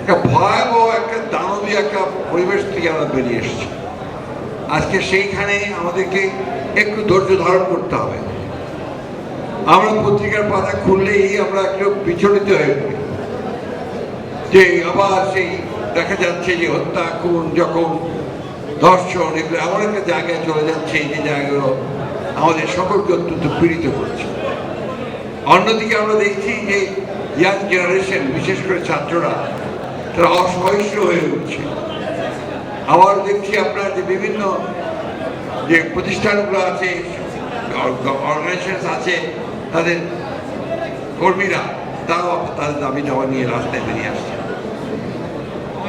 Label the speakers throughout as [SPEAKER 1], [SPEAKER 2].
[SPEAKER 1] একটা ভয়াবহ একটা দানবীয় একটা পরিবেশ থেকে আমরা বেরিয়ে এসেছি। আজকে সেইখানে আমাদেরকে একটু ধৈর্য ধারণ করতে হবে। আমরা পত্রিকার পাতা খুললেই আমরা একটু বিচলিত হয়ে পড়ি, যে আবার সেই দেখা যাচ্ছে যে হত্যা, খুন, জখম, ধর্ষণ এগুলো এমন একটা জায়গায় চলে যাচ্ছে যে জায়গাগুলো আমাদের সকলকে অত্যন্ত পীড়িত করছে। অন্যদিকে আমরা দেখছি যে ইয়াং জেনারেশন, বিশেষ করে ছাত্ররা, তারা অসহিষ্ণু হয়ে উঠছে। আবার দেখছি আপনার যে বিভিন্ন যে প্রতিষ্ঠানগুলো আছে, অর্গানাইজেশন আছে, তাদের কর্মীরা তারাও তাদের দাবি দাওয়া নিয়ে রাস্তায় বেরিয়ে আসছে।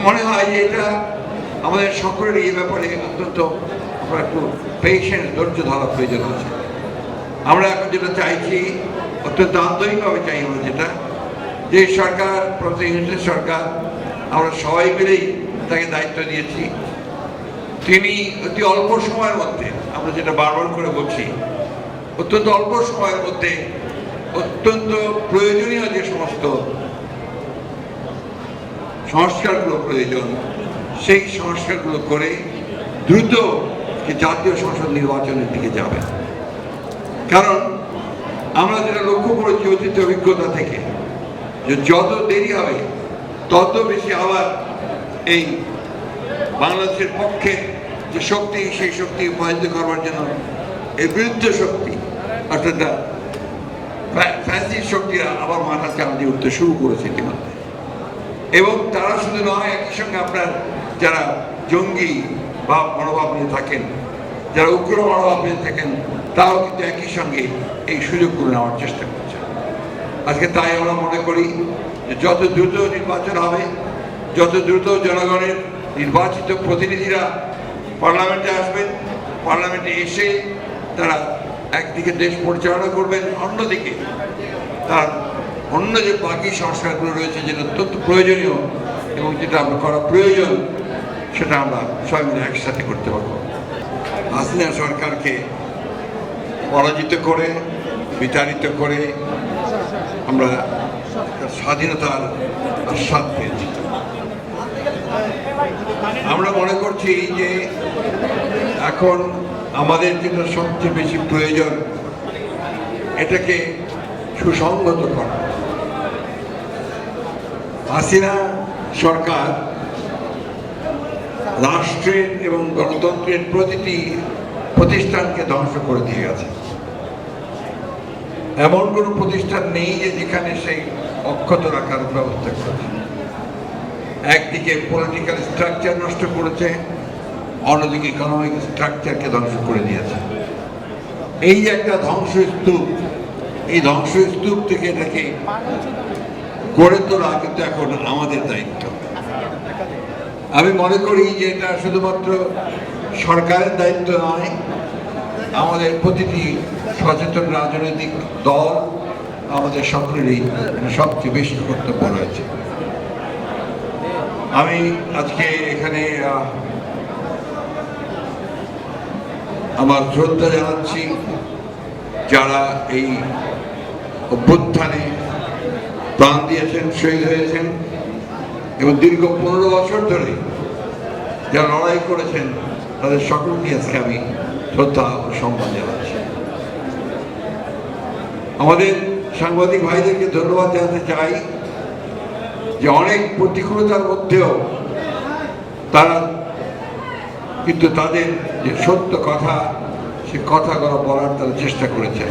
[SPEAKER 1] মনে হয় যে এটা আমাদের সকলের এই ব্যাপারে অত্যন্ত আমরা একটু পেশেন্স, ধৈর্য ধরা প্রয়োজন আছে। আমরা এখন যেটা চাইছি, অত্যন্ত আন্তরিকভাবে চাই আমরা যেটা, যে সরকার, প্রতিনিধি সরকার, আমরা সবাই মিলেই তাকে দায়িত্ব দিয়েছি। তিনি অতি অল্প সময়ের মধ্যে, আমরা যেটা বারবার করে বলছি, অত্যন্ত অল্প সময়ের মধ্যে অত্যন্ত প্রয়োজনীয় যে সমস্ত সংস্কারগুলো প্রয়োজন, সেই সংস্কারগুলো করে দ্রুত জাতীয় সংসদ নির্বাচনের দিকে যাবে। কারণ আমরা যেটা লক্ষ্য করেছি অতীত অভিজ্ঞতা থেকে, যে যত দেরি হবে তত বেশি আবার এই বাংলাদেশের পক্ষে যে শক্তি, সেই শক্তি পরাজিত করবার জন্য এই বিরুদ্ধ শক্তি, অর্থাৎ ফ্যাসিস্ট শক্তিরা আবার মাথা চাপা দিয়ে উঠতে শুরু করেছে ইতিমধ্যে। এবং তারা শুধু নয়, একই সঙ্গে আপনার যারা জঙ্গি বা মনোভাব নিয়ে থাকেন, যারা উগ্র মনোভাব নিয়ে থাকেন, তারাও কিন্তু একই সঙ্গে এই সুযোগগুলো নেওয়ার চেষ্টা করছে। আজকে তাই আমরা মনে করি যে যত দ্রুত নির্বাচন হবে, যত দ্রুত জনগণের নির্বাচিত প্রতিনিধিরা পার্লামেন্টে আসবেন, পার্লামেন্টে এসে তারা একদিকে দেশ পরিচালনা করবেন, অন্যদিকে তার অন্য যে বাকি সংস্কারগুলো রয়েছে, যেটা অত্যন্ত প্রয়োজনীয় এবং যেটা আমরা করা প্রয়োজন, সেটা আমরা সবাই মিলে একসাথে করতে পারব। হাসিনা সরকারকে পরাজিত করে, বিতাড়িত করে আমরা স্বাধীনতার আস্বাদ পেয়েছি। আমরা মনে করছি যে এখন আমাদের যেটা সবচেয়ে বেশি প্রয়োজন, এটাকে সুসংগত করা। হাসিনা সরকার রাষ্ট্রের এবং গণতন্ত্রের প্রতিটি প্রতিষ্ঠানকে ধ্বংস করে দিয়ে গেছে। এমন কোনো প্রতিষ্ঠান নেই যে যেখানে সেই অক্ষত রাখার ব্যবস্থা করেছে। একদিকে পলিটিক্যাল স্ট্রাকচার নষ্ট করেছে, অন্যদিকে ইকোনমিক স্ট্রাকচারকে ধ্বংস করে দিয়েছে। এই যে একটা ধ্বংসস্তূপ, এই ধ্বংসস্তূপ থেকে এটাকে গড়ে তোলা কিন্তু এখন আমাদের দায়িত্ব। আমি মনে করি যে এটা শুধুমাত্র সরকারের দায়িত্ব নয়, আমাদের প্রতিটি সচেতন রাজনৈতিক দল, আমাদের সকলেরই সবচেয়ে বেশি কর্তব্য রয়েছে। আমি আজকে এখানে আমার শ্রদ্ধা জানাচ্ছি যারা এই অভ্যুত্থানে প্রাণ দিয়েছেন, শহীদ হয়েছেন এবং দীর্ঘ 15 বছর ধরে যারা লড়াই করেছেন, তাদের সকলকে আজকে আমি শ্রদ্ধা ও সম্মান জানাচ্ছি। আমাদের সাংবাদিক ভাইদেরকে ধন্যবাদ জানাতে চাই যে অনেক প্রতিকূলতার মধ্যেও তারা কিন্তু তাদের যে সত্য কথা, সে কথাগুলো বলার তারা চেষ্টা করেছেন।